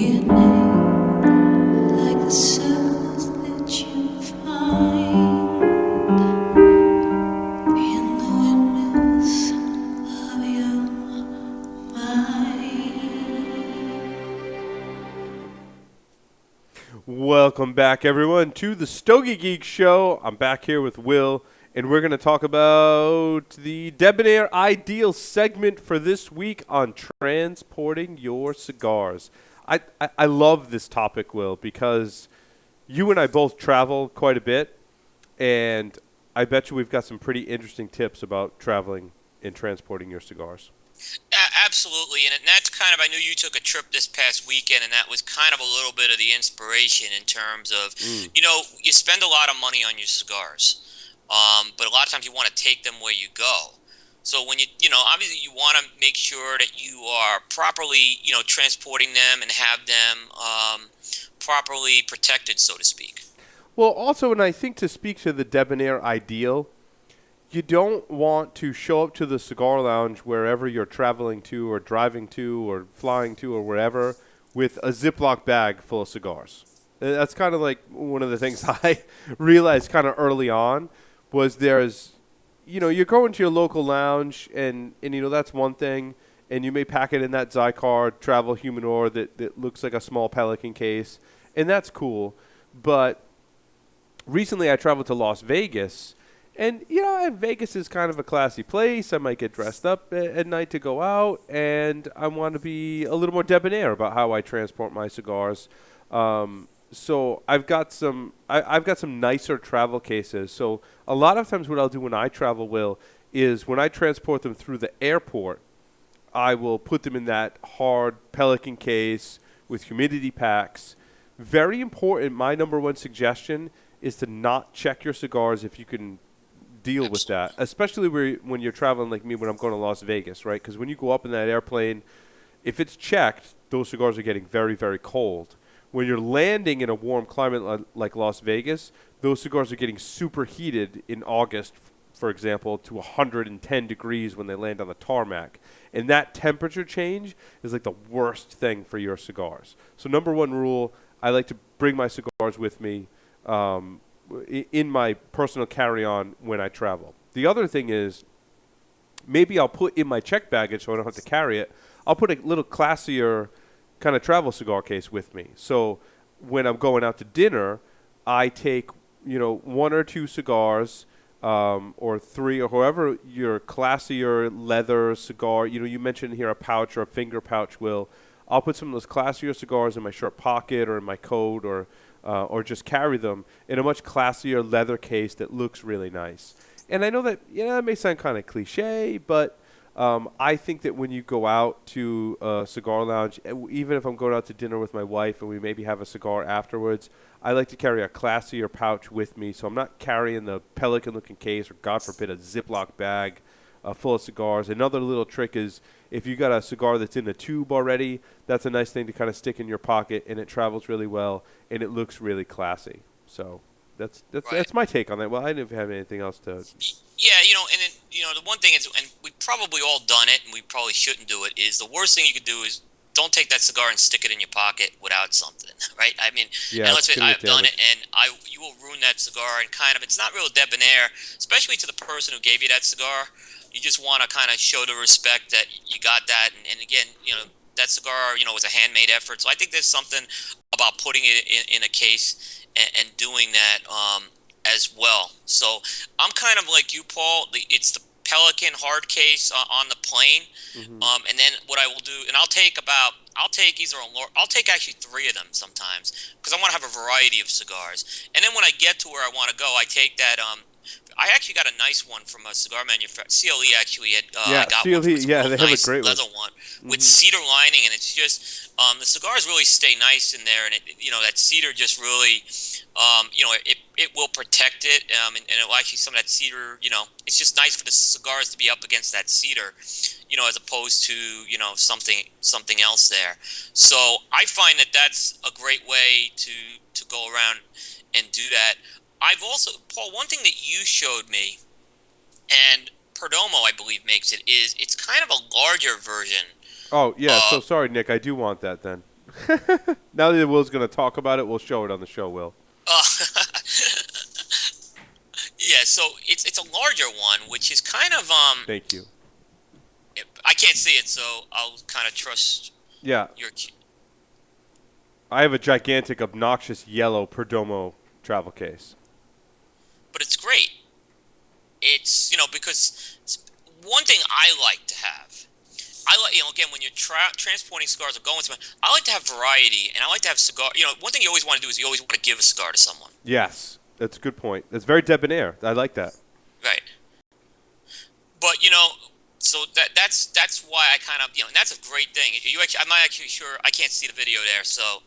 like the circles that you find in the windmills of your mind. Welcome back, everyone, to the Stogie Geek Show. I'm back here with Will, and we're going to talk about the Debonaire Ideal segment for this week on transporting your cigars. I love this topic, Will, because you and I both travel quite a bit, and I bet you we've got some pretty interesting tips about traveling and transporting your cigars. Absolutely, and that's kind of, I knew you took a trip this past weekend, and that was kind of a little bit of the inspiration in terms of, Mm. you spend a lot of money on your cigars, but a lot of times you want to take them where you go. So when obviously you want to make sure that you are properly, transporting them and have them properly protected, so to speak. Well, also, and I think to speak to the Debonair Ideal, you don't want to show up to the cigar lounge wherever you're traveling to or driving to or flying to or wherever with a Ziploc bag full of cigars. That's kind of like one of the things I realized kind of early on was you're going to your local lounge and that's one thing, and you may pack it in that Zycar travel humidor that looks like a small Pelican case, and that's cool. But recently I traveled to Las Vegas, and Vegas is kind of a classy place. I might get dressed up at night to go out, and I want to be a little more debonair about how I transport my cigars. So I've got some nicer travel cases. So a lot of times what I'll do when I travel, Will, is when I transport them through the airport, I will put them in that hard Pelican case with humidity packs. Very important. My number one suggestion is to not check your cigars if you can deal with that, Absolutely. especially when you're traveling like me when I'm going to Las Vegas, right? Because when you go up in that airplane, if it's checked, those cigars are getting very, very cold. When you're landing in a warm climate like Las Vegas, those cigars are getting super heated in August, for example, to 110 degrees when they land on the tarmac. And that temperature change is like the worst thing for your cigars. So number one rule, I like to bring my cigars with me in my personal carry-on when I travel. The other thing is maybe I'll put in my check baggage so I don't have to carry it. I'll put a little classier kind of travel cigar case with me. So when I'm going out to dinner, I take one or two cigars, or three, or however your classier leather cigar. You mentioned here a pouch or a finger pouch. Will I'll put some of those classier cigars in my shirt pocket or in my coat, or just carry them in a much classier leather case that looks really nice. And I know that it may sound kind of cliche, but I think that when you go out to a cigar lounge, even if I'm going out to dinner with my wife and we maybe have a cigar afterwards, I like to carry a classier pouch with me, so I'm not carrying the Pelican-looking case or, God forbid, a Ziploc bag full of cigars. Another little trick is if you got a cigar that's in a tube already, that's a nice thing to kind of stick in your pocket, and it travels really well, and it looks really classy. So that's that's Right. that's my take on that. Well, I didn't have anything else to. Yeah, and then, the one thing is, and we've probably all done it, and we probably shouldn't do it, is the worst thing you could do is don't take that cigar and stick it in your pocket without something, right? I mean, Yeah, and it's let's face it, gonna get I've done it, damaged. and you will ruin that cigar, and kind of, it's not real debonair, especially to the person who gave you that cigar. You just want to kind of show the respect that you got that, and again, that cigar, was a handmade effort. So I think there's something about putting it in a case and doing that as well. So I'm kind of like you, Paul. It's the Pelican hard case on the plane, Hmm. and then what I will do, and I'll take either I'll take actually three of them sometimes because I want to have a variety of cigars. And then when I get to where I want to go, I take that. I actually got a nice one from a cigar manufacturer. CLE actually had. I Yeah, got one from CLE. a Yeah, real they have a nice great one. leather one with Hmm. cedar lining, and it's just the cigars really stay nice in there, and that cedar just really, it will protect it, and it will actually some of that cedar, it's just nice for the cigars to be up against that cedar, as opposed to something else there. So I find that that's a great way to go around and do that. I've also, Paul, one thing that you showed me, and Perdomo, I believe, makes it, is it's kind of a larger version. Oh yeah. Uh, So sorry, Nick. I do want that then. Now that Will's going to talk about it, we'll show it on the show, Will. Uh, yeah, so it's a larger one, which is kind of Thank you. I can't see it, so I'll kind of trust Yeah. your. I have a gigantic, obnoxious yellow Perdomo travel case. But it's great. It's because one thing I like to have. I like again when you're transporting cigars or going somewhere. I like to have variety, and I like to have cigar. One thing you always want to do is you always want to give a cigar to someone. Yes, that's a good point. That's very debonair. I like that. Right. But so that's why I kind of and that's a great thing. I'm not actually sure. I can't see the video there, so.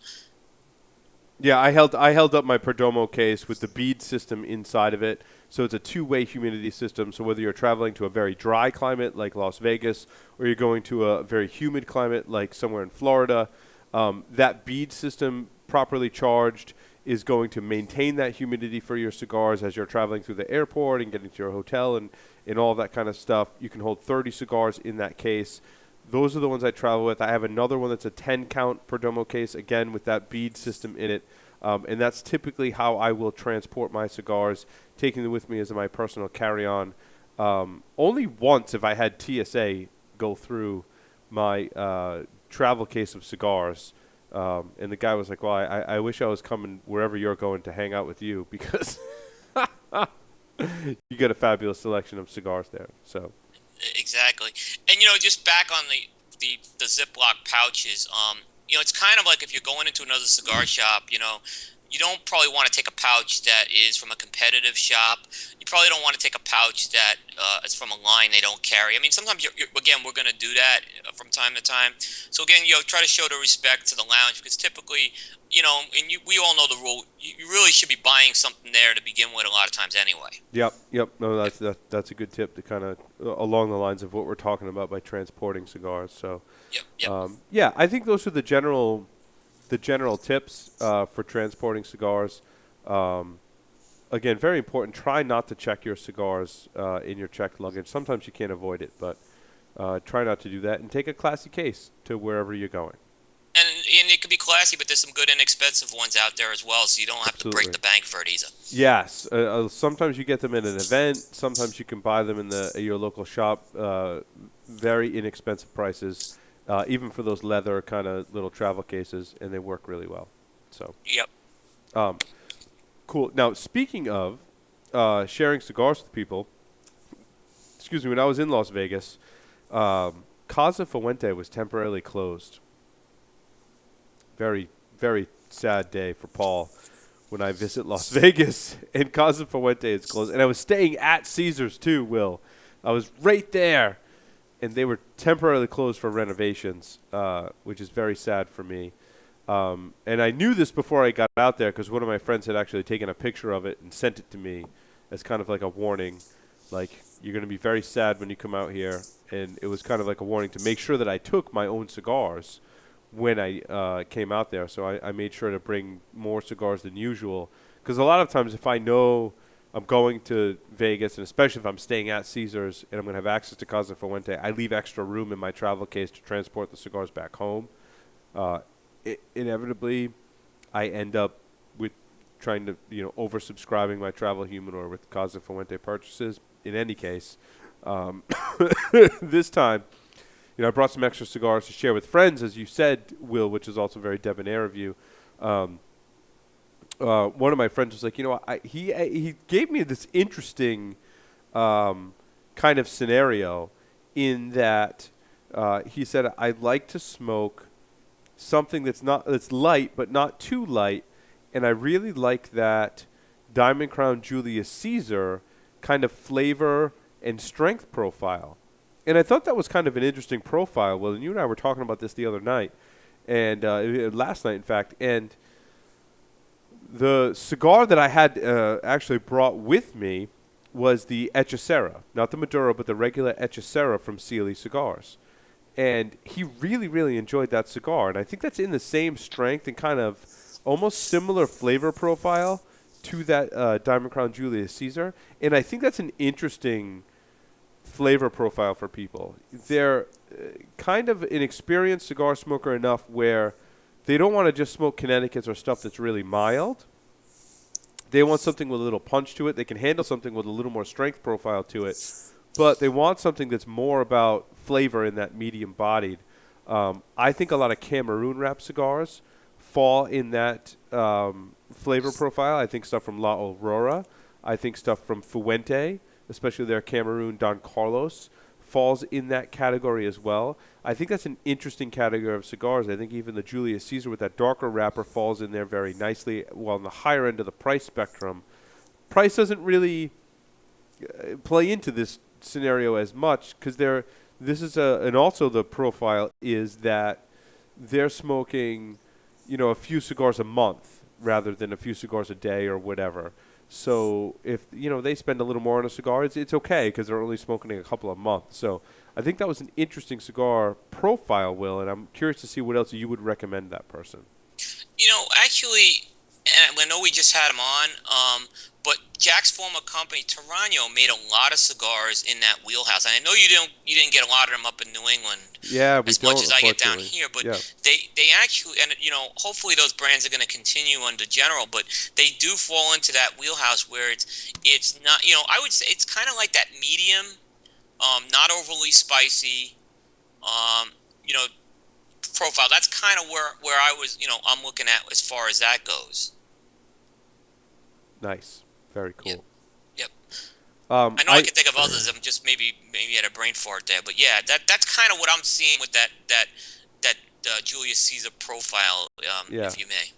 Yeah, I held up my Perdomo case with the bead system inside of it. So it's a two-way humidity system. So whether you're traveling to a very dry climate like Las Vegas or you're going to a very humid climate like somewhere in Florida, that bead system properly charged is going to maintain that humidity for your cigars as you're traveling through the airport and getting to your hotel and all that kind of stuff. You can hold 30 cigars in that case. Those are the ones I travel with. I have another one that's a 10-count Perdomo case, again, with that bead system in it. And that's typically how I will transport my cigars, taking them with me as my personal carry-on. Only once have I had TSA go through my travel case of cigars. And the guy was like, well, I wish I was coming wherever you're going to hang out with you because you get a fabulous selection of cigars there. So. Exactly. And just back on the Ziploc pouches, it's kind of like if you're going into another cigar shop, you don't probably want to take a pouch that is from a competitive shop. You probably don't want to take a pouch that is from a line they don't carry. I mean, sometimes, again, we're going to do that from time to time. So, again, try to show the respect to the lounge because typically, and we all know the rule, you really should be buying something there to begin with a lot of times anyway. Yep. No, that's a good tip to kind of along the lines of what we're talking about by transporting cigars. So, Yep. yeah, I think those are the general tips for transporting cigars. Again, very important. Try not to check your cigars in your checked luggage. Sometimes you can't avoid it, but try not to do that. And take a classy case to wherever you're going. And it could be classy, but there's some good inexpensive ones out there as well, so you don't have to break the bank for it either. Yes. Sometimes you get them in an event. Sometimes you can buy them in your local shop. Very inexpensive prices, even for those leather kind of little travel cases, and they work really well. So. Yep. Cool. Now, speaking of sharing cigars with people, excuse me, when I was in Las Vegas, Casa Fuente was temporarily closed. Very, very sad day for Paul when I visit Las Vegas and Casa Fuente is closed. And I was staying at Caesars too, Will. I was right there. And they were temporarily closed for renovations, which is very sad for me. And I knew this before I got out there because one of my friends had actually taken a picture of it and sent it to me as kind of like a warning. Like, you're going to be very sad when you come out here. And it was kind of like a warning to make sure that I took my own cigars when I came out there. So I made sure to bring more cigars than usual. Because a lot of times if I know I'm going to Vegas, and especially if I'm staying at Caesars and I'm going to have access to Casa Fuente, I leave extra room in my travel case to transport the cigars back home. Inevitably, I end up with trying to, oversubscribing my travel humidor with Casa Fuente purchases. In any case, this time, I brought some extra cigars to share with friends, as you said, Will, which is also very debonair of you. One of my friends was like, he gave me this interesting kind of scenario in that he said, I'd like to smoke something that's light but not too light, and I really like that Diamond Crown Julius Caesar kind of flavor and strength profile. And I thought that was kind of an interesting profile. Well, and you and I were talking about this the other night, and last night, in fact. And the cigar that I had actually brought with me was the Hechicera. Not the Maduro, but the regular Hechicera from Sealy Cigars. And he really, really enjoyed that cigar. And I think that's in the same strength and kind of almost similar flavor profile to that Diamond Crown Julius Caesar. And I think that's an interesting flavor profile for people. They're kind of an experienced cigar smoker enough where they don't want to just smoke Connecticut's or stuff that's really mild. They want something with a little punch to it. They can handle something with a little more strength profile to it, but they want something that's more about flavor in that medium-bodied. I think a lot of Cameroon wrap cigars fall in that flavor profile. I think stuff from La Aurora. I think stuff from Fuente, especially their Cameroon Don Carlos, falls in that category as well. I think that's an interesting category of cigars. I think even the Julius Caesar with that darker wrapper falls in there very nicely. While on the higher end of the price spectrum, price doesn't really play into this scenario as much because and also the profile is that they're smoking, a few cigars a month rather than a few cigars a day or whatever. So if they spend a little more on a cigar, it's okay because they're only smoking a couple a month. So I think that was an interesting cigar profile, Will, and I'm curious to see what else you would recommend that person. Actually, and I know we just had him on, but Jack's former company, Tarano, made a lot of cigars in that wheelhouse. And I know you didn't get a lot of them up in New England, as much as I get down here. But yeah. they actually, and hopefully those brands are going to continue under General, but they do fall into that wheelhouse where it's not, I would say it's kind of like that medium, not overly spicy, profile. That's kind of where I was, I'm looking at as far as that goes. Nice. Very cool. Yep. I know I can think of others. I'm just maybe had a brain fart there, but yeah, that's kind of what I'm seeing with that Julius Caesar profile, if you may.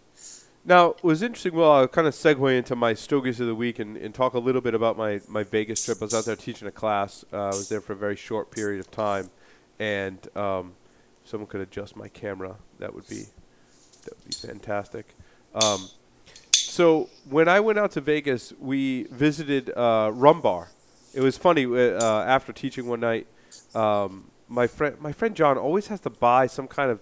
Now, it was interesting. Well, I'll kind of segue into my Stogies of the week and talk a little bit about my Vegas trip. I was out there teaching a class. I was there for a very short period of time, and someone could adjust my camera. That would be fantastic. So when I went out to Vegas, we visited Rum Bar. It was funny. After teaching one night, my friend John always has to buy some kind of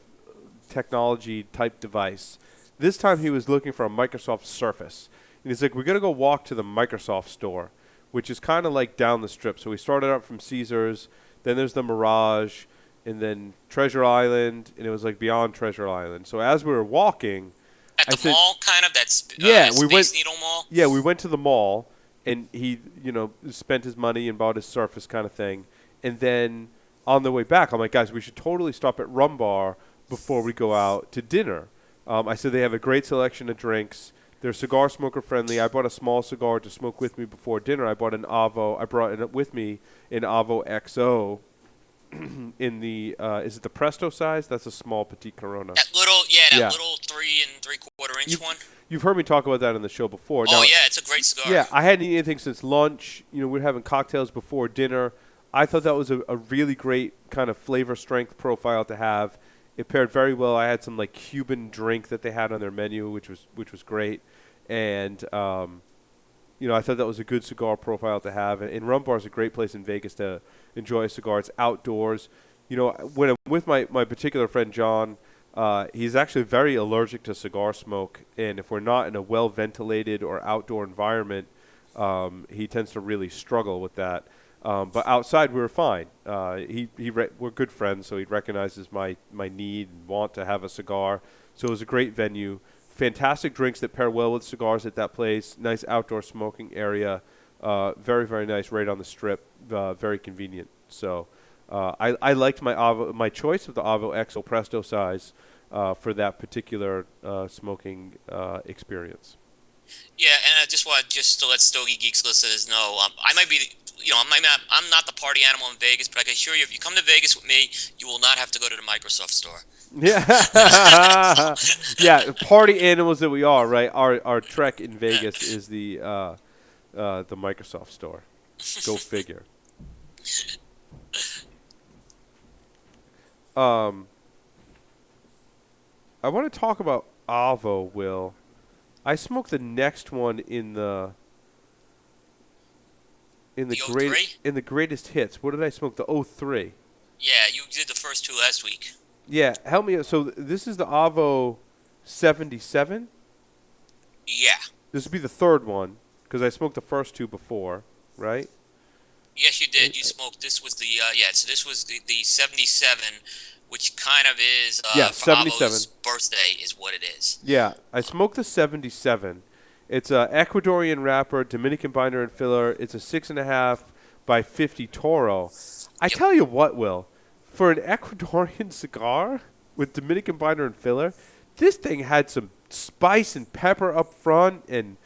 technology type device. This time he was looking for a Microsoft Surface. And he's like, we're going to go walk to the Microsoft store, which is kind of like down the strip. So we started up from Caesars, then there's the Mirage, and then Treasure Island, and it was like beyond Treasure Island. So as we were walking... At the mall, kind of? That's Space Needle Mall? Yeah, we went to the mall, and he, spent his money and bought his Surface kind of thing. And then on the way back, I'm like, guys, we should totally stop at Rum Bar before we go out to dinner. I said they have a great selection of drinks. They're cigar smoker friendly. I bought a small cigar to smoke with me before dinner. I bought an Avo. I brought it with me an Avo XO in the is it the Presto size? That's a small petite Corona. That little 3 3/4 inch one. You've heard me talk about that on the show before. Oh, yeah, it's a great cigar. Yeah, I hadn't eaten anything since lunch. We're having cocktails before dinner. I thought that was a really great kind of flavor strength profile to have. It paired very well. I had some like Cuban drink that they had on their menu, which was great, and I thought that was a good cigar profile to have. And Rum Bar is a great place in Vegas to enjoy a cigar. It's outdoors. When I'm with my particular friend John, he's actually very allergic to cigar smoke, and if we're not in a well-ventilated or outdoor environment, he tends to really struggle with that. But outside, we were fine. We're good friends, so he recognizes my need and want to have a cigar. So it was a great venue. Fantastic drinks that pair well with cigars at that place. Nice outdoor smoking area. Very, very nice right on the strip. Very convenient. So I liked my choice of the Avo XO Presto size for that particular smoking experience. Yeah, and I just want to let Stogie Geeks listeners know, I might be, I'm not the party animal in Vegas, but I can assure you, if you come to Vegas with me, you will not have to go to the Microsoft store. Yeah, yeah. Party animals that we are, right? Our trek in Vegas is the Microsoft store. Go figure. I want to talk about Avo, Will. I smoked the next one in the greatest hits. What did I smoke? The 03. Yeah, you did the first two last week. Yeah, help me. So this is the Avo 77? Yeah. This would be the third one because I smoked the first two before, right? Yes, you did. You smoked. This was the so this was the 77, which kind of is Yeah, for Avo's 77. birthday is what it is. Yeah, I smoked the 77. It's a Ecuadorian wrapper, Dominican binder and filler. It's a 6.5 by 50 Toro. I Yep. tell you what, Will, for an Ecuadorian cigar with Dominican binder and filler, this thing had some spice and pepper up front, and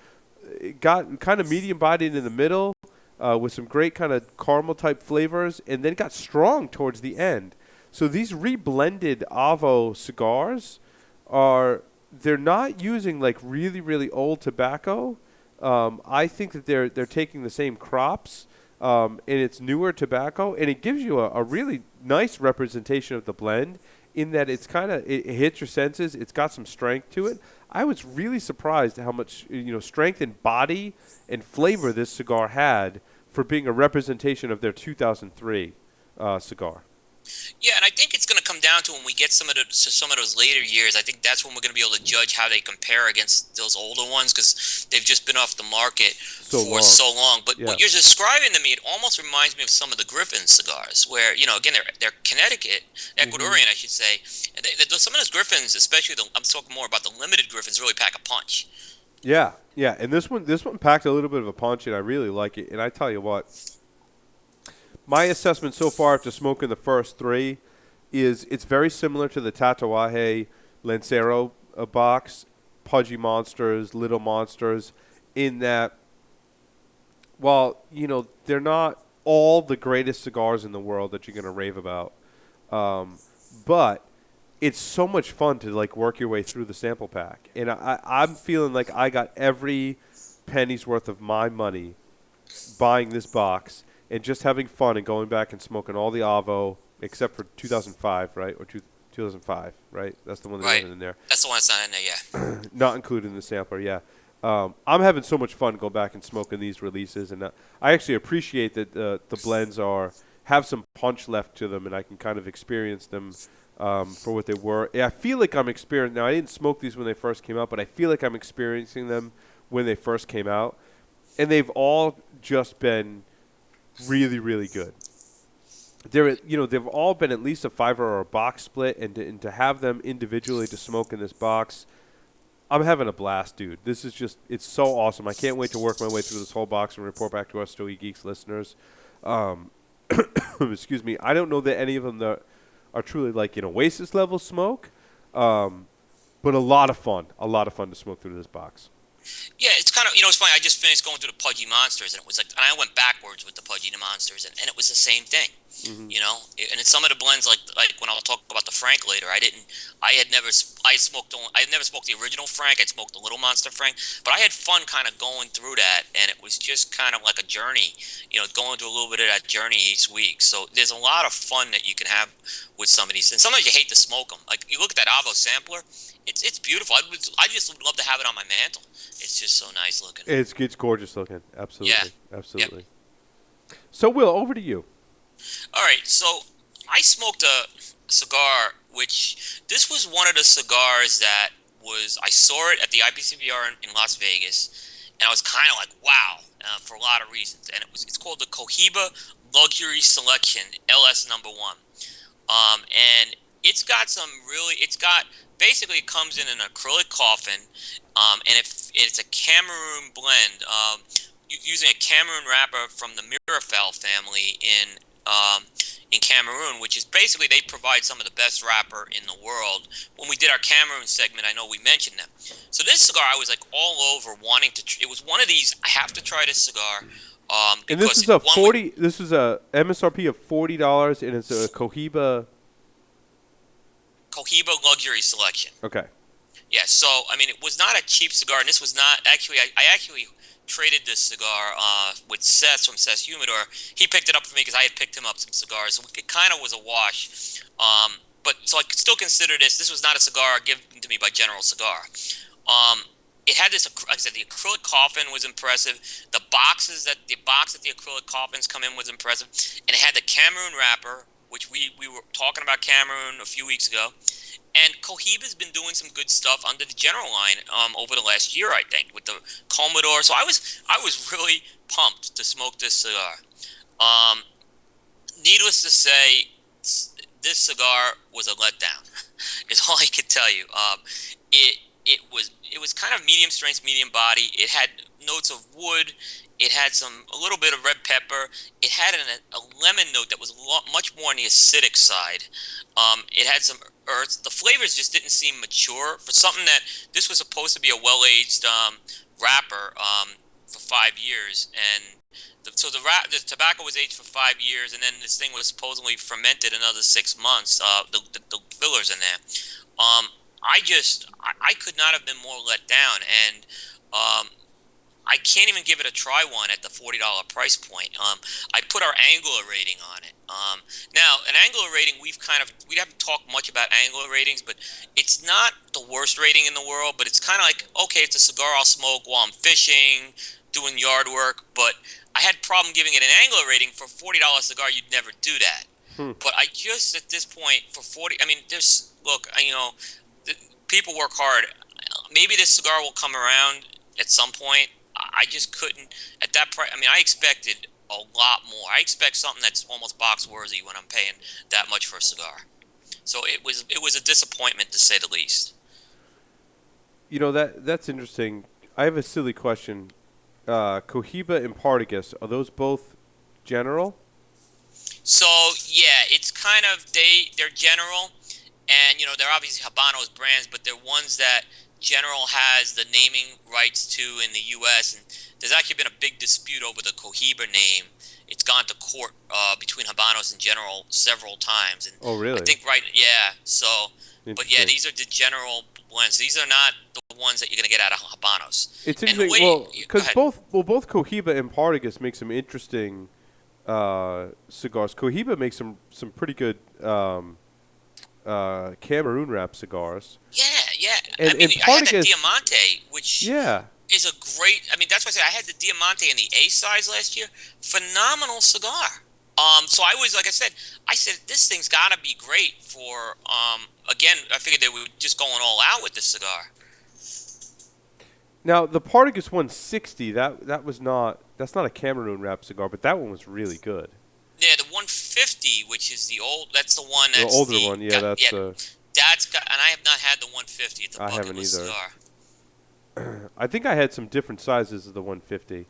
it got kind of medium bodied in the middle, with some great kind of caramel type flavors, and then got strong towards the end. So these reblended Avo cigars are, they're not using like really really old tobacco. I think that they're taking the same crops, and it's newer tobacco, and it gives you a really nice representation of the blend in that it's kind of, it hits your senses. It's got some strength to it. I was really surprised how much strength and body and flavor this cigar had for being a representation of their 2003 cigar. Yeah, and I think it's going to come down to when we get some of those later years. I think that's when we're going to be able to judge how they compare against those older ones because they've just been off the market for so long. But Yeah. what you're describing to me, it almost reminds me of some of the Griffin cigars, where again they're Connecticut, Ecuadorian, I should say. And some of those Griffins, especially I'm talking more about the limited Griffins, really pack a punch. Yeah, yeah, and this one packed a little bit of a punch, and I really like it. And I tell you what, my assessment so far after smoking the first three is it's very similar to the Tatuaje Lancero box, Pudgy Monsters, Little Monsters, in that, while, they're not all the greatest cigars in the world that you're going to rave about, but it's so much fun to, like, work your way through the sample pack. And I'm feeling like I got every penny's worth of my money buying this box and just having fun and going back and smoking all the Avo except for 2005, right? Or 2005, right? That's the one that wasn't in there. That's the one that's not in there, yeah. Not included in the sampler, yeah. I'm having so much fun going back and smoking these releases, and I actually appreciate that the blends have some punch left to them, and I can kind of experience them for what they were. I feel like I'm experiencing. Now, I didn't smoke these when they first came out, but I feel like I'm experiencing them when they first came out, and they've all just been really, really good. They've all been at least a 5 or a box split, and to have them individually to smoke in this box, I'm having a blast, dude. This is just, it's so awesome. I can't wait to work my way through this whole box and report back to our Stogie Geeks listeners. Excuse me. I don't know that any of them are truly like Oasis level smoke, but a lot of fun to smoke through this box. Yeah, it's kind of, it's funny. I just finished going through the Pudgy Monsters, and it was like, and I went backwards with the Pudgy Monsters, and it was the same thing, And in some of the blends, like when I'll talk about the Frank later, I had never smoked the original Frank. I'd smoked the Little Monster Frank, but I had fun kind of going through that, and it was just kind of like a journey, going through a little bit of that journey each week. So there's a lot of fun that you can have with some of these, and sometimes you hate to smoke them. Like you look at that Avo sampler. It's beautiful. I just would love to have it on my mantle. It's just so nice looking. It's gorgeous looking. Absolutely. Yeah. Absolutely. Yep. So, Will, over to you. All right. So I smoked a cigar, which this was one of the cigars that I saw it at the IPCPR in Las Vegas, and I was kind of like, wow, for a lot of reasons. And it's called the Cohiba Luxury Selection LS number 1. And basically it comes in an acrylic coffin, and it's a Cameroon blend, using a Cameroon wrapper from the Mirafel family in Cameroon, which is basically, they provide some of the best wrapper in the world. When we did our Cameroon segment, I know we mentioned them. So this cigar, I was like all over wanting to. It was one of these. I have to try this cigar. And this is This is a MSRP of $40, and it's a Cohiba Luxury Selection. Okay. Yeah, so, I mean, it was not a cheap cigar, and this was not, actually, I actually traded this cigar with Seth from Seth's Humidor. He picked it up for me because I had picked him up some cigars, so it kind of was a wash. But, so I could still consider this was not a cigar given to me by General Cigar. It had this, like I said, the acrylic coffin was impressive. The box that the acrylic coffins come in was impressive. And it had the Cameroon wrapper, which we were talking about Cameroon a few weeks ago. And Cohiba's been doing some good stuff under the General line over the last year, I think, with the Commodore. So I was really pumped to smoke this cigar. Needless to say, this cigar was a letdown. Is all I can tell you. It was kind of medium strength, medium body. It had notes of wood. It had a little bit of red pepper. It had a lemon note that was much more on the acidic side. It had some earth. The flavors just didn't seem mature for something that this was supposed to be a well-aged wrapper for 5 years, and the tobacco was aged for 5 years, and then this thing was supposedly fermented another 6 months. The fillers in there. I could not have been more let down, and I can't even give it a try one at the $40 price point. I put our angular rating on it. Now, an angular rating, we haven't talked much about angular ratings, but it's not the worst rating in the world. But it's kind of like, okay, it's a cigar I'll smoke while I'm fishing, doing yard work. But I had problem giving it an angular rating for a $40 cigar. You'd never do that. But I just at this point for 40. I mean, people work hard. Maybe this cigar will come around at some point. I just couldn't at that price. I mean, I expected a lot more. I expect something that's almost box worthy when I'm paying that much for a cigar. So it was a disappointment to say the least. You know, that's interesting. I have a silly question. Cohiba and Partagas, are those both General? So yeah, it's kind of they're General, and they're obviously Habanos brands, but they're ones that General has the naming rights to in the U.S. and there's actually been a big dispute over the Cohiba name. It's gone to court between Habanos and General several times. And oh, really? I think yeah. So, but yeah, these are the General blends. These are not the ones that you're going to get out of Habanos. It's interesting, because both Cohiba and Partagas make some interesting cigars. Cohiba makes some pretty good Cameroon wrap cigars. Yeah. And, I mean, I had that Diamante, which is a great. I mean, that's why I said I had the Diamante in the A size last year. Phenomenal cigar. So I was like I said this thing's got to be great for. Again, I figured they were just going all out with this cigar. Now the Partagas 160, that's not a Cameroon wrap cigar, but that one was really good. Yeah, the 150, which is that's the one that's the older one. Yeah, that's got, and I have not had the 150. It's a I haven't either. Cigar. I think I had some different sizes of the 150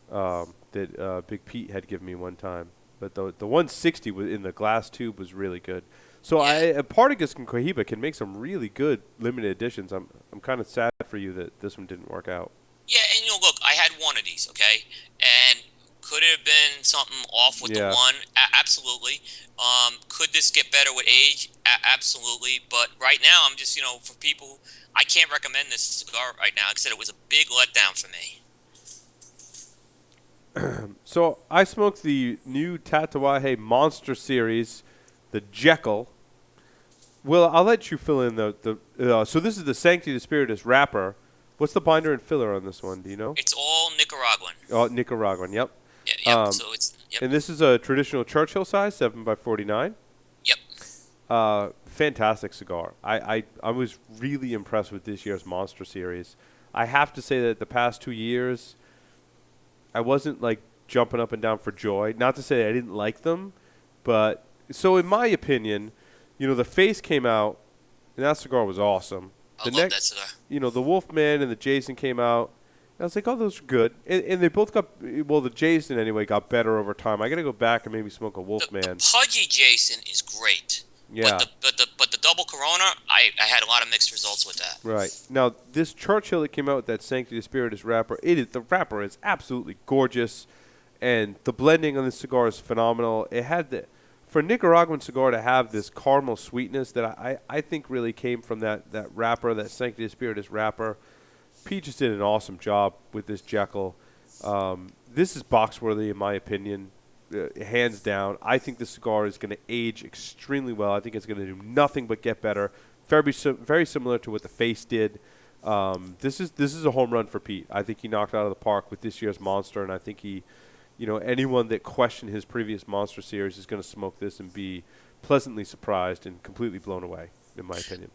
that Big Pete had given me one time, but the 160 was in the glass tube was really good. So Partagas and Cohiba can make some really good limited editions. I'm kind of sad for you that this one didn't work out. Yeah, and look, I had one of these, okay, and could it have been something off with the one? Absolutely. Could this get better with age? Absolutely. But right now, I'm just, for people, I can't recommend this cigar right now. Like I said, it was a big letdown for me. So I smoked the new Tatuaje Monster Series, the Jekyll. Well, I'll let you fill in so this is the Sanctity of the Spiritus wrapper. What's the binder and filler on this one? Do you know? It's all Nicaraguan. Oh, Nicaraguan. Yep. Yeah, so it's. Yep. And this is a traditional Churchill size, 7x49. Yep. Fantastic cigar. I was really impressed with this year's Monster Series. I have to say that the past 2 years, I wasn't like jumping up and down for joy. Not to say I didn't like them, but so in my opinion, the face came out, and that cigar was awesome. I love that cigar. The Wolfman and the Jason came out. I was like, oh, those are good. And they both the Jason anyway got better over time. I got to go back and maybe smoke a Wolfman. The Pudgy Jason is great. Yeah. But the double Corona, I had a lot of mixed results with that. Right. Now, this Churchill that came out with that Sanctity of the Spiritus wrapper, the wrapper is absolutely gorgeous. And the blending on this cigar is phenomenal. It had for a Nicaraguan cigar to have this caramel sweetness that I think really came from that wrapper, that Sanctity of the Spiritus wrapper. Pete just did an awesome job with this Jekyll. This is box-worthy in my opinion, hands down. I think this cigar is going to age extremely well. I think it's going to do nothing but get better. Very similar to what the Face did. This is a home run for Pete. I think he knocked it out of the park with this year's Monster, and I think he, anyone that questioned his previous Monster series is going to smoke this and be pleasantly surprised and completely blown away, in my opinion.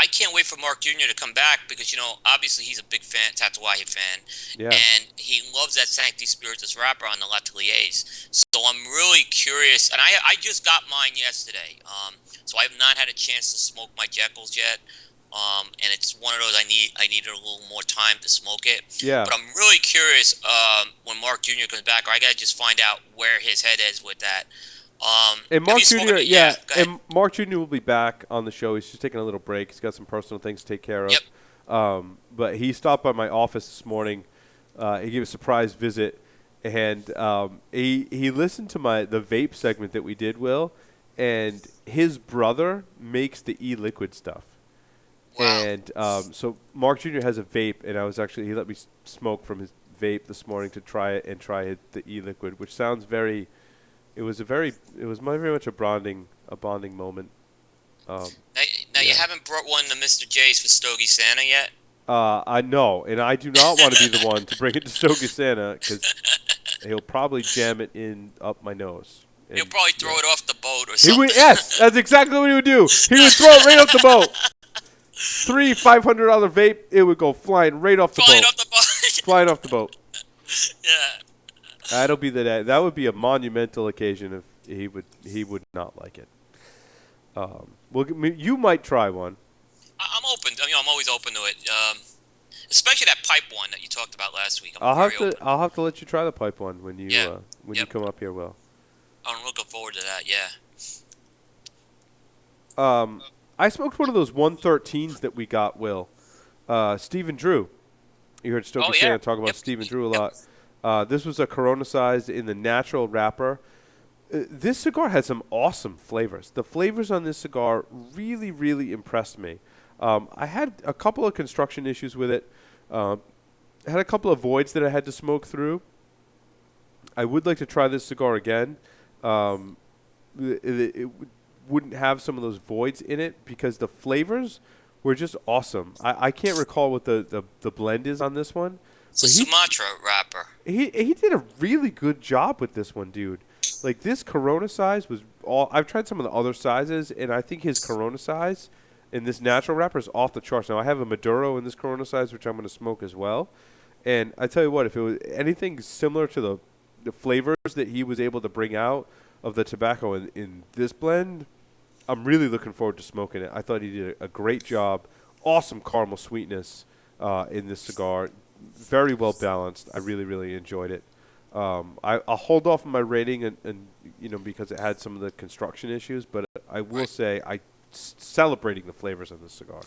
I can't wait for Mark Jr. to come back because, obviously he's a big fan, Tatuaje fan, Yeah. and he loves that Sancti Spiritus wrapper on the Lateliers. So I'm really curious, and I just got mine yesterday. So I have not had a chance to smoke my Jekylls yet. And it's one of those I needed a little more time to smoke it. Yeah. But I'm really curious when Mark Jr. comes back, or I gotta just find out where his head is with that. And Mark Jr. Go ahead. And Mark Jr. will be back on the show. He's just taking a little break. He's got some personal things to take care of. Yep. But he stopped by my office this morning. He gave a surprise visit, and he listened to the vape segment that we did, Will, and his brother makes the e-liquid stuff. Wow. And so Mark Jr. has a vape, and he let me smoke from his vape this morning to try it and try the e-liquid, which sounds very. It was very much a bonding moment. Now you haven't brought one to Mr. J's for Stogie Santa yet? I know, and I do not want to be the one to bring it to Stogie Santa because he'll probably jam it up my nose. He'll probably throw it off the boat or something. Yes, that's exactly what he would do. He would throw it right off the boat. 3 $500 vape, it would go flying right off the boat. Flying off the boat. Yeah. That'll be the day. That would be a monumental occasion if he would not like it. Well, you might try one. I'm open. I'm always open to it. Especially that pipe one that you talked about last week. I'll have to let you try the pipe one when you you come up here, Will. I'm looking forward to that. Yeah. I smoked one of those 113s that we got, Will. Stephen Drew. You heard Stogie Santa talk about Stephen Drew a lot. This was a Corona sized in the natural wrapper. This cigar had some awesome flavors. The flavors on this cigar really, really impressed me. I had a couple of construction issues with it. I had a couple of voids that I had to smoke through. I would like to try this cigar again. It wouldn't have some of those voids in it because the flavors were just awesome. I can't recall what the blend is on this one. It's a Sumatra wrapper. He did a really good job with this one, dude. Like, this Corona size was I've tried some of the other sizes, and I think his Corona size in this natural wrapper is off the charts. Now, I have a Maduro in this Corona size, which I'm going to smoke as well. And I tell you what, if it was anything similar to the flavors that he was able to bring out of the tobacco in this blend, I'm really looking forward to smoking it. I thought he did a great job. Awesome caramel sweetness in this cigar. Very well balanced. I really, really enjoyed it. I'll hold off on my rating and because it had some of the construction issues, but I will say celebrating the flavors of this cigar.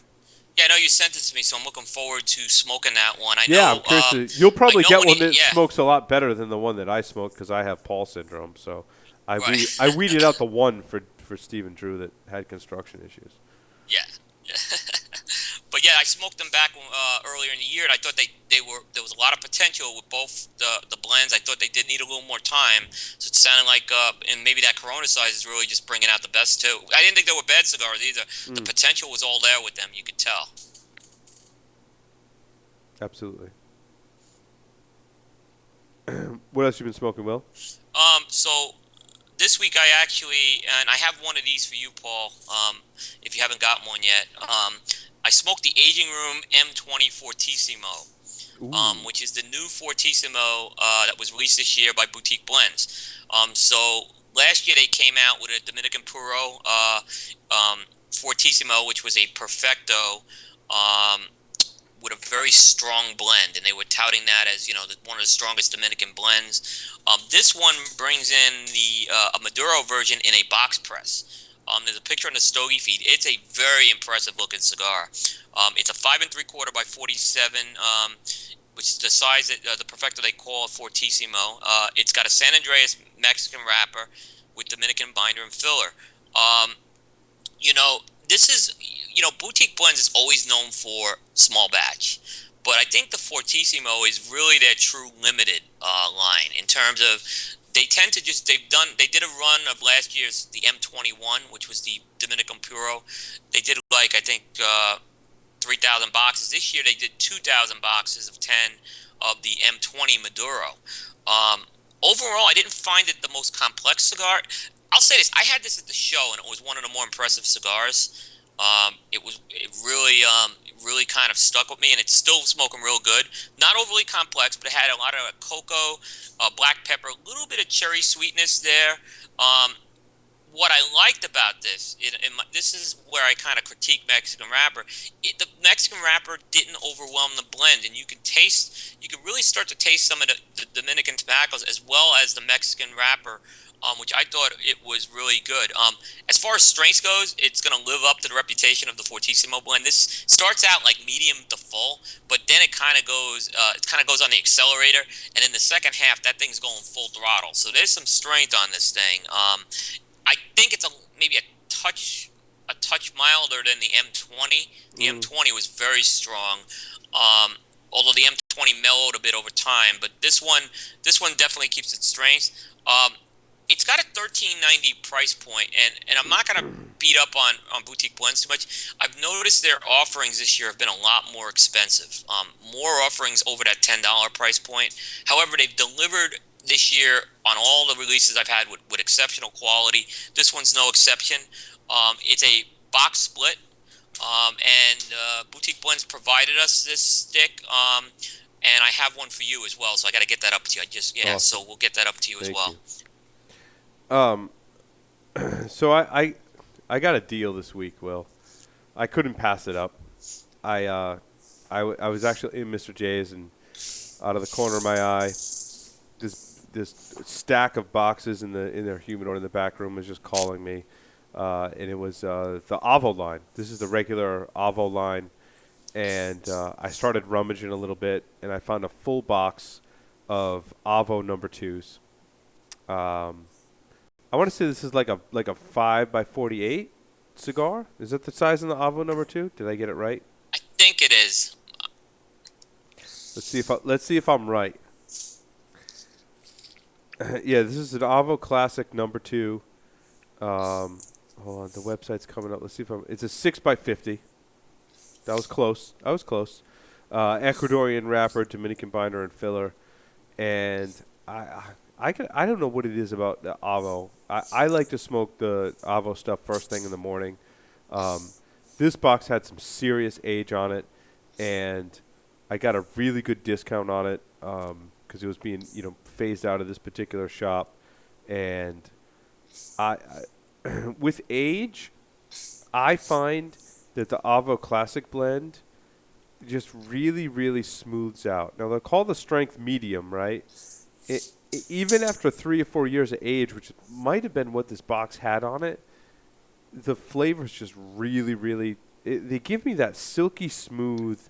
Yeah, I know you sent it to me, so I'm looking forward to smoking that one. I'm curious. You'll probably get one that smokes a lot better than the one that I smoked because I have Paul syndrome. So I weeded out the one for Stephen Drew that had construction issues. Yeah. But yeah, I smoked them back earlier in the year, and I thought there was a lot of potential with both the blends. I thought they did need a little more time, so it sounded like and maybe that Corona size is really just bringing out the best too. I didn't think they were bad cigars either. The potential was all there with them. You could tell. Absolutely. What else you been smoking, Will? So this week and I have one of these for you, Paul. If you haven't gotten one yet, I smoked the Aging Room M20 Fortissimo, which is the new Fortissimo that was released this year by Boutique Blends. So last year they came out with a Dominican Puro Fortissimo, which was a Perfecto with a very strong blend, and they were touting that as one of the strongest Dominican blends. This one brings in a Maduro version in a box press. There's a picture on the Stogie feed. It's a very impressive looking cigar. It's a 5 3/4 by 47, which is the size that the Perfecto they call Fortissimo. It's got a San Andreas Mexican wrapper with Dominican binder and filler. This is, Boutique Blends is always known for small batch, but I think the Fortissimo is really their true limited line in terms of they tend to they did a run of last year's the M21, which was the Dominican Puro. They did 3,000 boxes. This year they did 2,000 boxes of 10 of the M20 Maduro. Overall, I didn't find it the most complex cigar. I'll say this: I had this at the show, and it was one of the more impressive cigars. It really kind of stuck with me, and it's still smoking real good. Not overly complex, but it had a lot of cocoa, black pepper, a little bit of cherry sweetness there. Um, what I liked about this, this is where I kind of critique Mexican wrapper. The Mexican wrapper didn't overwhelm the blend, and you can really start to taste some of the Dominican tobaccos as well as the Mexican wrapper, which I thought it was really good. As far as strengths goes, it's going to live up to the reputation of the Fortissimo blend. This starts out like medium to full, but then it kind of goes on the accelerator, and in the second half, that thing's going full throttle. So there's some strength on this thing. I think it's maybe a touch milder than the M20. The Mm. M20 was very strong, although the M20 mellowed a bit over time. But this one definitely keeps its strength. It's got a 13.90 price point, and I'm not gonna beat up on boutique blends too much. I've noticed their offerings this year have been a lot more expensive. More offerings over that $10 price point. However, they've delivered this year on all the releases I've had with exceptional quality. This one's no exception. It's a box split, and Boutique Blends provided us this stick, and I have one for you as well. So I got to get that up to you. Awesome. So we'll get that up to you as Thank well. you. Um, so I got a deal this week, Will. I couldn't pass it up. I was actually in Mr. J's, and out of the corner of my eye, this stack of boxes in their humidor in the back room was just calling me, and it was the Avo line. This is the regular Avo line, and I started rummaging a little bit, and I found a full box of Avo number twos. Um, I want to say this is like a 5 by 48 cigar. Is that the size in the Avo number two? Did I get it right? I think it is. Let's see if I'm right. Yeah, this is an Avo Classic number two. Hold on, the website's coming up. Let's see if I'm. It's a 6 by 50. That was close. I was close. Ecuadorian wrapper, Dominican binder, and filler. And I don't know what it is about the Avo. I like to smoke the Avo stuff first thing in the morning. Um, this box had some serious age on it, and I got a really good discount on it because it was being phased out of this particular shop. And I with age, I find that the Avo Classic blend just really, really smooths out. Now, they'll call the strength medium, right? Even after 3 or 4 years of age, which might have been what this box had on it, the flavors just really, really, they give me that silky smooth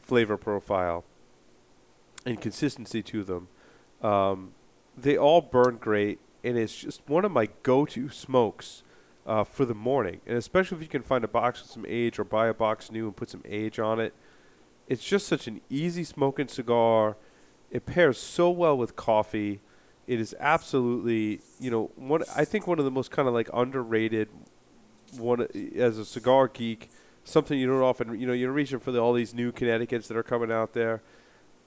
flavor profile and consistency to them. They all burn great, and it's just one of my go-to smokes for the morning. And especially if you can find a box with some age or buy a box new and put some age on it. It's just such an easy smoking cigar. It pairs so well with coffee. It is absolutely, I think one of the most kind of like underrated one as a cigar geek, something you don't often, you're reaching for all these new Connecticut's that are coming out there.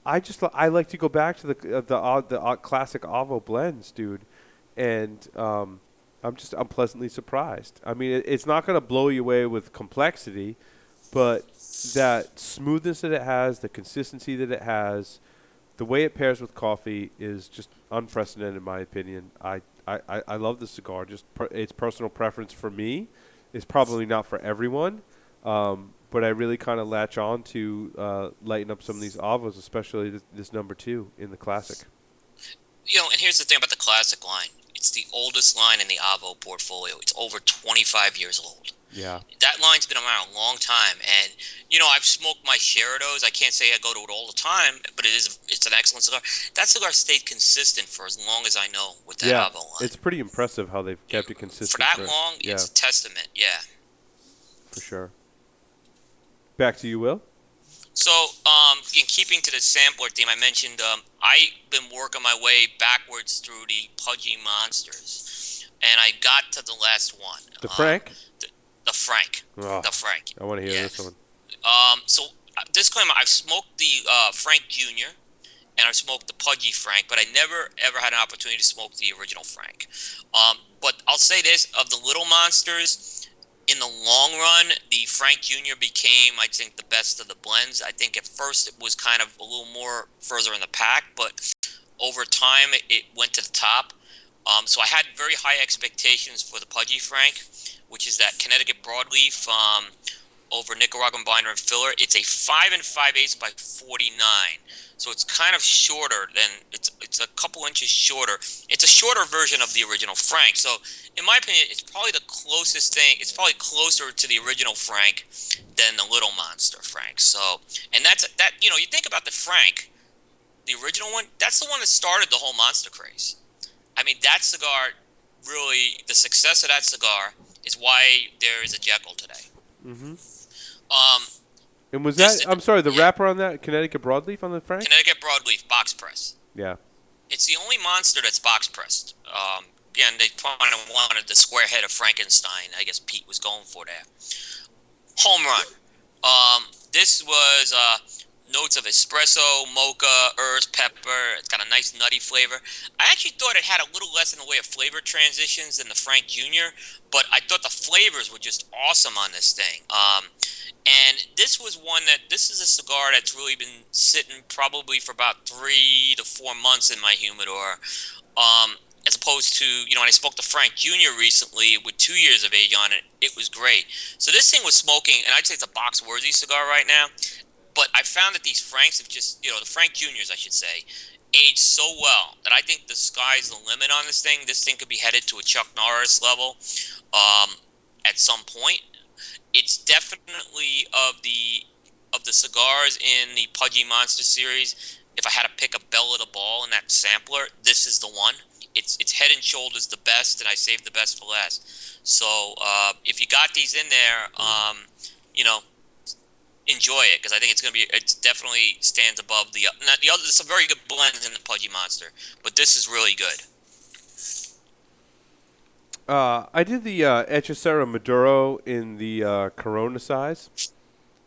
I like to go back to the classic Avo blends, dude, and I'm pleasantly surprised. I mean, it's not going to blow you away with complexity, but that smoothness that it has, the consistency that it has, the way it pairs with coffee is just unprecedented in my opinion. I love the cigar. It's personal preference for me. It's probably not for everyone, but I really kind of latch on to lighten up some of these Avos, especially this number two in the classic. And here's the thing about the classic line. It's the oldest line in the Avo portfolio. It's over 25 years old. Yeah. That line's been around a long time, and I've smoked my share of those. I can't say I go to it all the time, but it's an excellent cigar. That cigar stayed consistent for as long as I know with that Yeah, Avo line. it's pretty impressive how they've kept it For consistent. that long, Yeah, it's a testament. Yeah. for sure. Back to you, Will. So, in keeping to the sampler theme, I mentioned I've been working my way backwards through the Pudgy Monsters, and I got to the last one. The Frank. The Frank. Oh, The Frank. I want to hear Yeah. this one. So, disclaimer: I've smoked the Frank Junior, and I've smoked the Pudgy Frank, but I never ever had an opportunity to smoke the original Frank. But I'll say this: of the Little Monsters, in the long run, the Frank Jr. became, I think, the best of the blends. I think at first it was kind of a little more further in the pack, but over time it went to the top. So I had very high expectations for the Pudgy Frank, which is that Connecticut broadleaf over Nicaraguan binder and filler. It's a 5 5/8 by 49, so it's kind of shorter than it's a couple inches shorter. It's a shorter version of the original Frank. So in my opinion, it's probably the closest thing. It's probably closer to the original Frank than the Little Monster Frank. So, and that you think about the Frank, the original one. That's the one that started the whole monster craze. I mean, that cigar really, the success of that cigar is why there is a Jekyll today. Mm-hmm. Um, And was that? I'm sorry, the yeah, wrapper on that Connecticut broadleaf on the Frank? Connecticut broadleaf box press. Yeah. It's the only monster that's box pressed. Again, they kind of wanted the square head of Frankenstein. I guess Pete was going for there. Home run. This was notes of espresso, mocha, herbs, pepper. It's got a nice nutty flavor. I actually thought it had a little less in the way of flavor transitions than the Frank Jr., but I thought the flavors were just awesome on this thing. And this is a cigar that's really been sitting probably for about 3 to 4 months in my humidor. As opposed to, when I spoke to Frank Jr. recently with 2 years of age on it, it was great. So this thing was smoking, and I'd say it's a box-worthy cigar right now. But I found that these Franks have just, the Frank Juniors, I should say, aged so well that I think the sky's the limit on this thing. This thing could be headed to a Chuck Norris level at some point. It's definitely of the cigars in the Pudgy Monster series. If I had to pick a belle of the ball in that sampler, this is the one. It's head and shoulders the best, and I saved the best for last. So if you got these in there, enjoy it, because I think it's definitely stands above the other. There's some very good blends in the Pudgy Monster, but this is really good. I did the Hechicera Maduro in the Corona size.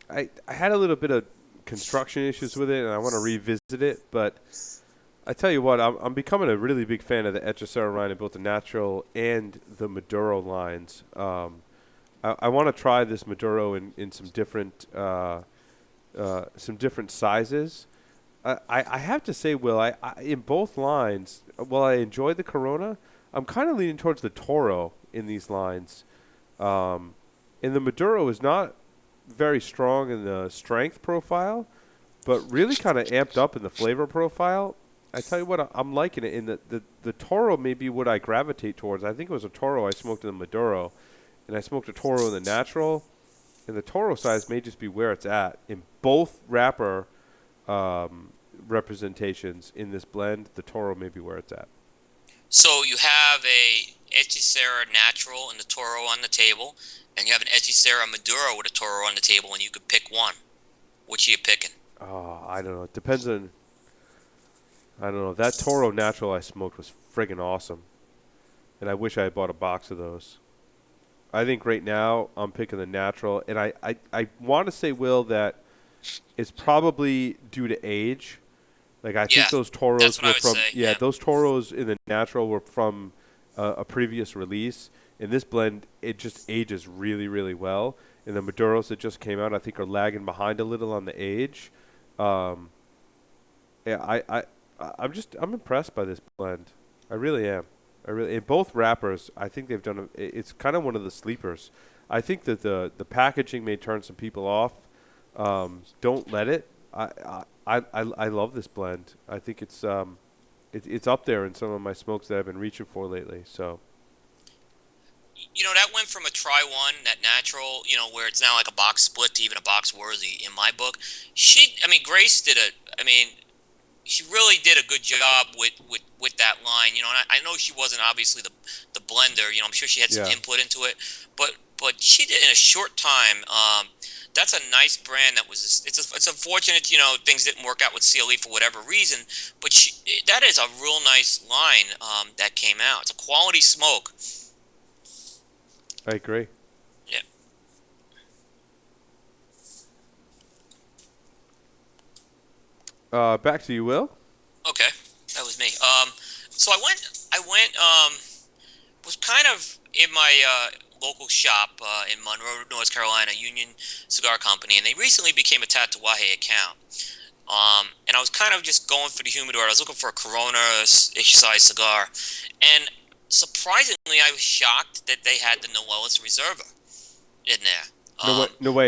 I had a little bit of construction issues with it, and I want to revisit it, but I tell you what, I'm becoming a really big fan of the Hechicera line in both the natural and the Maduro lines. I want to try this Maduro in some different sizes. I have to say, Will, I in both lines, while I enjoy the Corona, I'm kind of leaning towards the Toro in these lines. And the Maduro is not very strong in the strength profile, but really kind of amped up in the flavor profile. I tell you what, I'm liking it. In the Toro may be what I gravitate towards. I think it was a Toro I smoked in the Maduro, and I smoked a Toro in the natural. And the Toro size may just be where it's at. In both wrapper representations in this blend, the Toro may be where it's at. So you have a Hechicera Natural and the Toro on the table, and you have an Hechicera Maduro with a Toro on the table, and you could pick one. Which are you picking? Oh, I don't know. It depends on... I don't know. That Toro Natural I smoked was friggin' awesome. And I wish I had bought a box of those. I think right now I'm picking the Natural. And I want to say, Will, that it's probably due to age. Like, I think those Toros were from... Yeah, those Toros in the Natural were from a previous release. In this blend, it just ages really, really well. And the Maduros that just came out, I think, are lagging behind a little on the age. I'm impressed by this blend. I really am. In both wrappers, I think they've done. It's kind of one of the sleepers. I think that the packaging may turn some people off. Don't let it. I love this blend. I think it's up there in some of my smokes that I've been reaching for lately. So. That went from a try one, that natural, where it's now like a box split to even a box worthy in my book. Grace she really did a good job with that line, and I know she wasn't obviously the blender, I'm sure she had some input into it, but she did in a short time. That's a nice brand. It's unfortunate, things didn't work out with CLE for whatever reason, but that is a real nice line that came out. It's a quality smoke. I agree. Yeah. Back to you, Will. Okay, that was me. So I went. Was kind of in my local shop in Monroe, North Carolina, Union Cigar Company, and they recently became a Tatuaje account. And I was kind of just going for the humidor. I was looking for a Corona-ish size cigar, and surprisingly, I was shocked that they had the Noella's Reserva in there.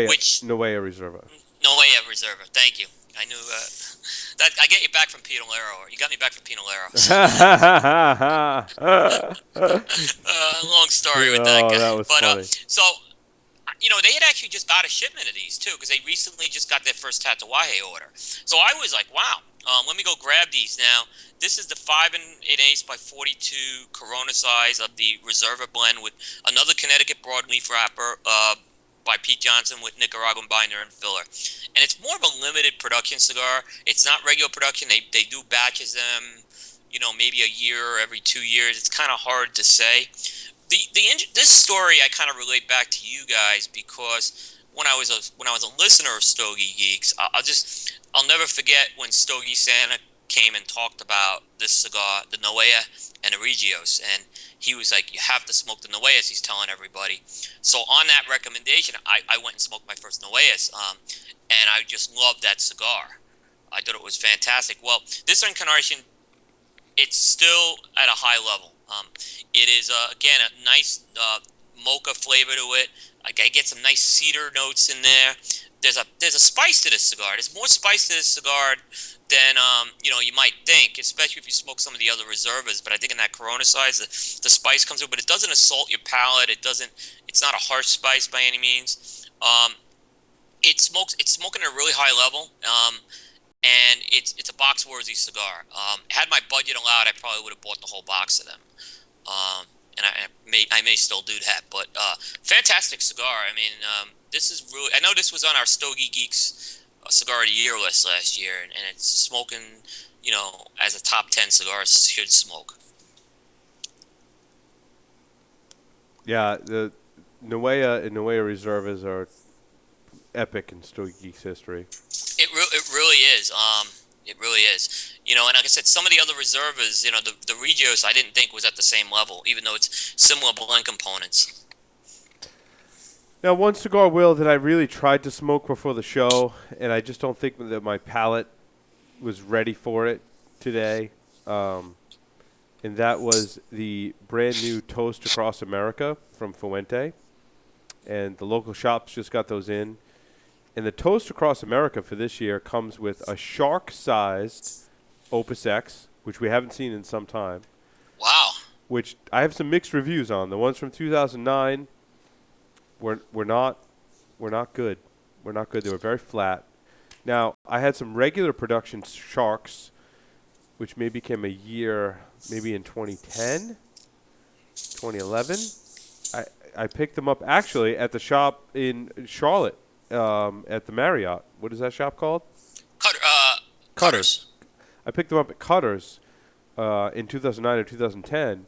Which Nueva Reserva. Noella Reserva. Thank you. I knew that. I get you back from Pinolero, or you got me back from Pinolero. Long story with that guy. Oh, that was But funny. they had actually just got a shipment of these too, because they recently just got their first Tatuaje order. So I was like, wow, let me go grab these now. This is the 5 8/8 by 42 Corona size of the Reserva blend with another Connecticut broadleaf wrapper by Pete Johnson with Nicaraguan binder and filler. And it's more of a limited production cigar. It's not regular production. They do batches them, maybe a year or every 2 years. It's kind of hard to say. This story I kind of relate back to you guys because when I was a listener of Stogie Geeks, I'll never forget when Stogie Santa came and talked about this cigar, the Noella and the Regios, and he was like, "You have to smoke the Noellas." He's telling everybody. So on that recommendation, I went and smoked my first Noellas, and I just loved that cigar. I thought it was fantastic. Well, this incarnation, it's still at a high level. It is, again, a nice mocha flavor to it. I get some nice cedar notes in there. There's a spice to this cigar. There's more spice to this cigar than you might think, especially if you smoke some of the other Reservas. But I think in that Corona size, the spice comes through, but it doesn't assault your palate. It's not a harsh spice by any means. It's smoking at a really high level. And it's a box worthy cigar. Had my budget allowed, I probably would have bought the whole box of them. And I may still do that, but fantastic cigar. I mean, this is really. I know this was on our Stogie Geeks Cigar of the Year list last year, and it's smoking, as a top 10 cigar should smoke. Yeah, the Nueva and Nueva Reservas are epic in Stogie Geeks history. It really is. It really is. And like I said, some of the other Reservas, the Regios, I didn't think was at the same level, even though it's similar blend components. Now, one cigar, Will, that I really tried to smoke before the show, and I just don't think that my palate was ready for it today, and that was the brand new Toast Across America from Fuente, and the local shops just got those in. And the Toast Across America for this year comes with a shark-sized Opus X, which we haven't seen in some time. Wow. Which I have some mixed reviews on. The ones from 2009 were not good. Were not good. They were very flat. Now, I had some regular production sharks, which maybe came a year, maybe in 2010, 2011. I picked them up actually at the shop in Charlotte. At the Marriott. What is that shop called? Cutters. I picked them up at Cutters in 2009 or 2010,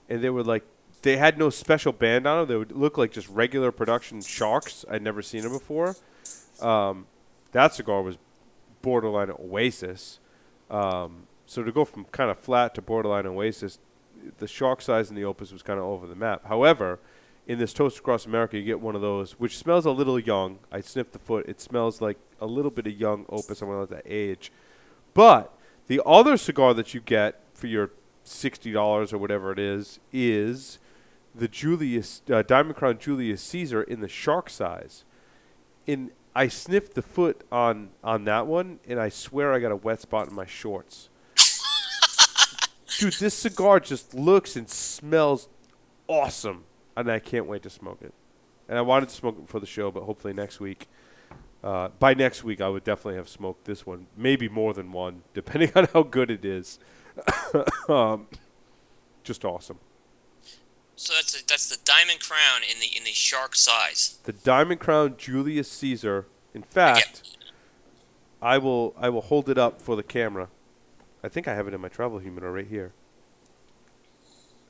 and they had no special band on them. They would look like just regular production sharks. I'd never seen them before. That cigar was borderline Oasis. So to go from kind of flat to borderline Oasis, the shark size in the Opus was kind of over the map. However, in this Toast Across America, you get one of those, which smells a little young. I sniffed the foot. It smells like a little bit of young Opus. I'm going to let that age. But the other cigar that you get for your $60 or whatever it is the Diamond Crown Julius Caesar in the shark size. And I sniffed the foot on that one, and I swear I got a wet spot in my shorts. Dude, this cigar just looks and smells awesome. And I can't wait to smoke it. And I wanted to smoke it before the show, but hopefully next week. By next week, I would definitely have smoked this one. Maybe more than one, depending on how good it is. Just awesome. So that's the Diamond Crown in the shark size. The Diamond Crown Julius Caesar. In fact, I will hold it up for the camera. I think I have it in my travel humidor right here.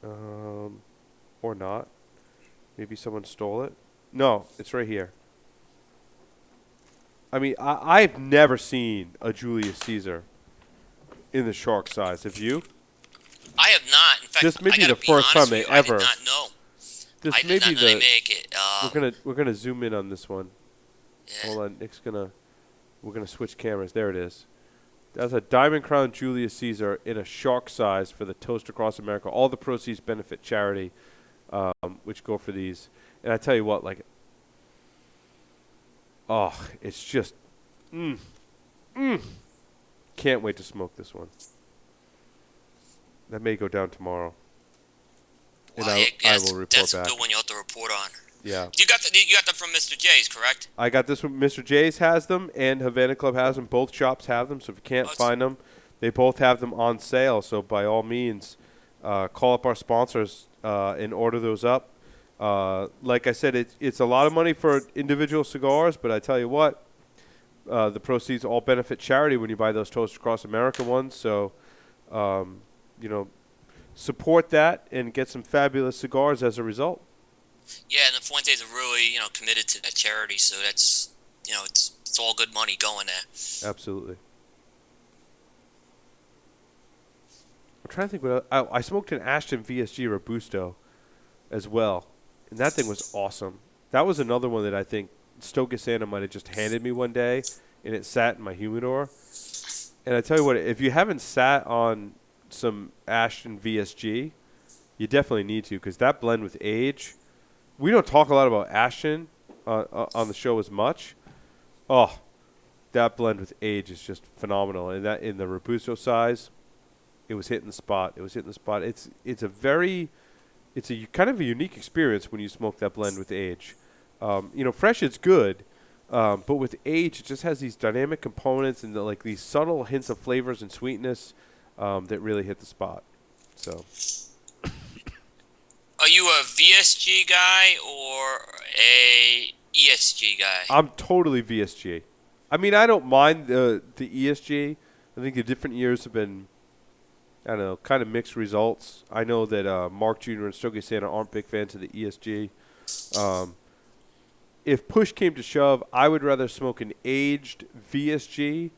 Or not. Maybe someone stole it. No, it's right here. I mean, I've never seen a Julius Caesar in the shark size. Have you? I have not. In fact, this may be the be first time they I ever. did not know. This I may did not be know they the. make it. We're gonna zoom in on this one. Yeah. Hold on, Nick's gonna. We're gonna switch cameras. There it is. That's a Diamond Crown Julius Caesar in a shark size for the Toast Across America. All the proceeds benefit charity, which go for these. And I tell you what, like, oh, it's just, can't wait to smoke this one. That may go down tomorrow. And Wow, I will report that's back. a good one. You have to report on. Yeah. You got them from Mr. J's, correct? I got this one. Mr. J's has them, and Havana Club has them. Both shops have them, so if you can't find them, they both have them on sale. So by all means, call up our sponsors and order those up. Like I said, it's a lot of money for individual cigars, but I tell you what, the proceeds all benefit charity when you buy those Toast Across America ones. So, support that and get some fabulous cigars as a result. Yeah, and the Fuentes are really, committed to that charity, so that's, it's all good money going there. Absolutely. I'm trying to think what I smoked an Ashton VSG Robusto as well, and that thing was awesome. That was another one that I think Stogies Santa might have just handed me one day, and it sat in my humidor. And I tell you what, if you haven't sat on some Ashton VSG, you definitely need to, because that blend with age. We don't talk a lot about Ashton on the show as much. Oh, that blend with age is just phenomenal. And that in the Robusto size, it was hitting the spot. It's a kind of a unique experience when you smoke that blend with age. Fresh it's good, but with age it just has these dynamic components and these subtle hints of flavors and sweetness that really hit the spot. So. Are you a VSG guy or a ESG guy? I'm totally VSG. I mean, I don't mind the ESG. I think the different years have been, I don't know, kind of mixed results. I know that Mark Jr. and Stogies Santa aren't big fans of the ESG. If push came to shove, I would rather smoke an aged VSG,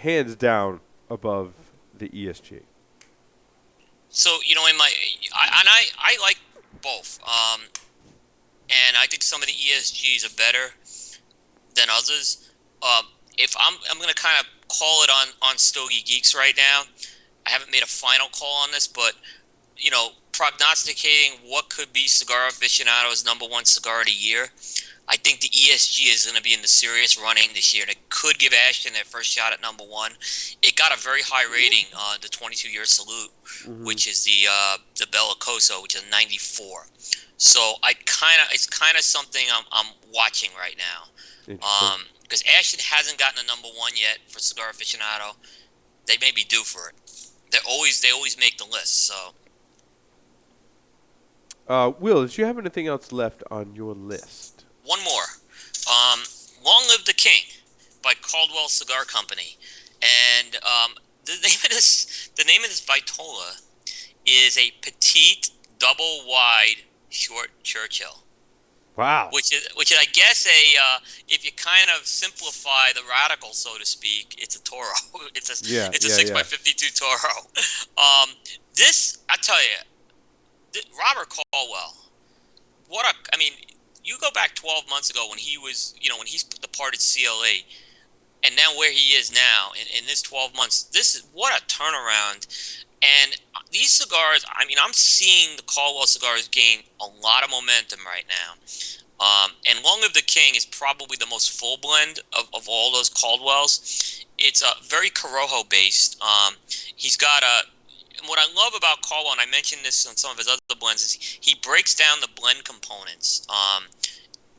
hands down, above the ESG. So, I like both. And I think some of the ESGs are better than others. If I'm going to kind of call it on Stogie Geeks right now. I haven't made a final call on this, but, prognosticating what could be Cigar Aficionado's #1 cigar of the year, I think the ESG is going to be in the serious running this year, and it could give Ashton their first shot at #1. It got a very high rating, the 22-year salute, which is the Bellicoso, which is 94. So it's kind of something I'm watching right now, because Ashton hasn't gotten a #1 yet for Cigar Aficionado. They may be due for it. They always make the list. So. Will, did you have anything else left on your list? One more. Long Live the King by Caldwell Cigar Company. And the name of this Vitola is a petite, double wide, short Churchill. Wow. Which is I guess if you kind of simplify the radical, so to speak, it's a Toro. It's a 6x52 Toro. This, I tell you, Robert Caldwell. You go back 12 months ago when he was, when he's departed CLA, and now where he is now in this 12 months, what a turnaround. And these cigars, I'm seeing the Caldwell cigars gain a lot of momentum right now. And Long Live the King is probably the most full blend of all those Caldwells. It's very Corojo based. He's got what I love about Caldwell, and I mentioned this on some of his other blends, is he breaks down the blend components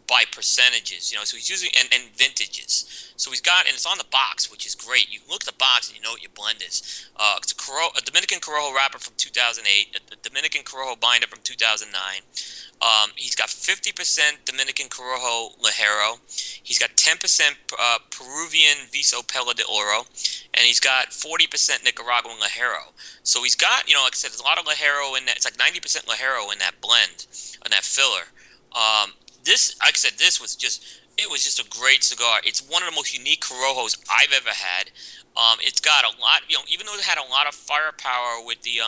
by percentages, so he's using, and vintages. So he's got, and it's on the box, which is great. You look at the box and you know what your blend is. It's a Dominican Corojo wrapper from 2008, a Dominican Corojo binder from 2009. He's got 50% Dominican Corojo Ligero. He's got 10% Peruvian Viso Pela de Oro, and he's got 40% Nicaraguan Ligero. So he's got, like I said, there's a lot of Ligero in that. It's like 90% Ligero in that blend, in that filler. This, like I said, this was just a great cigar. It's one of the most unique Corojos I've ever had. It's got a lot, even though it had a lot of firepower with the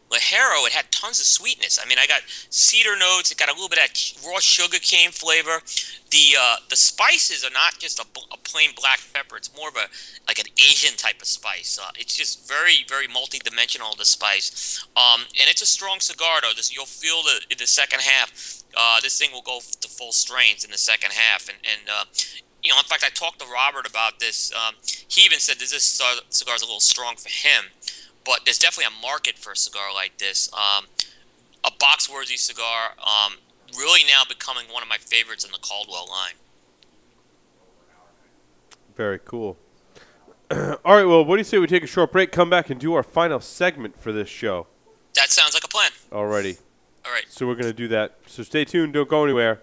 Ligero, it had tons of sweetness. I mean, I got cedar notes. It got a little bit of that raw sugar cane flavor. The spices are not just a plain black pepper. It's more of a like an Asian type of spice. It's just very multi-dimensional. The spice, and it's a strong cigar though. You'll feel the second half. This thing will go to full strength in the second half, and in fact, I talked to Robert about this. He even said that this cigar is a little strong for him, but there's definitely a market for a cigar like this. A box-worthy cigar, really now becoming one of my favorites in the Caldwell line. Very cool. All right, well, what do you say we take a short break, come back, and do our final segment for this show? That sounds like a plan. Alrighty. All right. So we're going to do that. So stay tuned. Don't go anywhere.